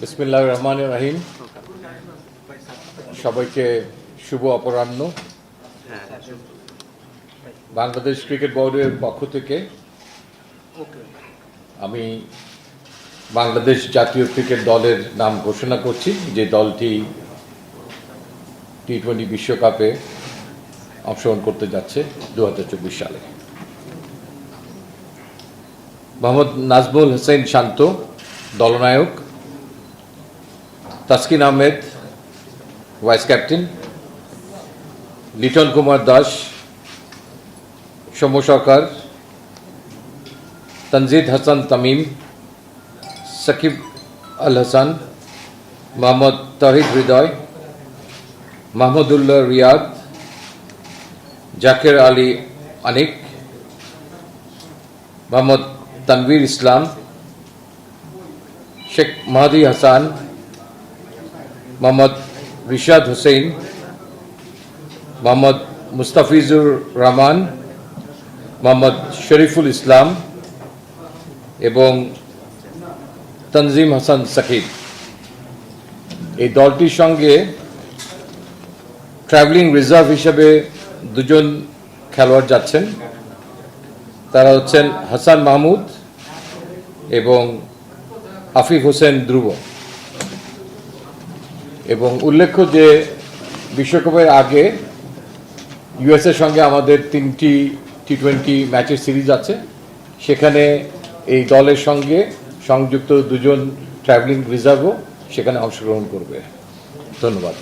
বিসমিল্লাহির রহমানির রহিম। সবাইকে শুভ অপরাহ্ন। বাংলাদেশ ক্রিকেট বোর্ডের পক্ষ থেকে আমি বাংলাদেশ জাতীয় ক্রিকেট দলের নাম ঘোষণা করছি, যে দলটি টি-20 বিশ্বকাপে অংশগ্রহণ করতে যাচ্ছে 2024 সালে। মোহাম্মদ নাজমুল হোসেন শান্ত দলনায়ক, তাসকিন আহমেদ ভাইস ক্যাপ্টেন, লিটন কুমার দাস, সৌম্য সরকার, তনজিদ হাসান তামিম, সাকিব আল হাসান, মোহাম্মদ তহিদ হৃদয়, মাহমুদুল্লাহ রিয়াদ, জাকের আলী আনিক, মোহাম্মদ তানভীর ইসলাম, শেখ মাহাদি হাসান, মোহাম্মদ রিশাদ হোসেন, মোহাম্মদ মুস্তাফিজুর রহমান, মোহাম্মদ শরীফুল ইসলাম এবং তনজিম হাসান সাকিব। এই দলটির সঙ্গে ট্রাভেলিং রিজার্ভ হিসেবে দুজন খেলোয়াড় যাচ্ছেন। তারা হচ্ছেন হাসান মাহমুদ এবং আফিফ হোসেন ধ্রুব। এবং উল্লেখ্য যে বিশ্বকাপের আগে ইউএসের সঙ্গে আমাদের 3টি টি-20 ম্যাচের সিরিজ আছে, সেখানে এই দলের সঙ্গে সংযুক্ত দুজন ট্রাভেলিং রিজার্ভও সেখানে অংশগ্রহণ করবে। ধন্যবাদ।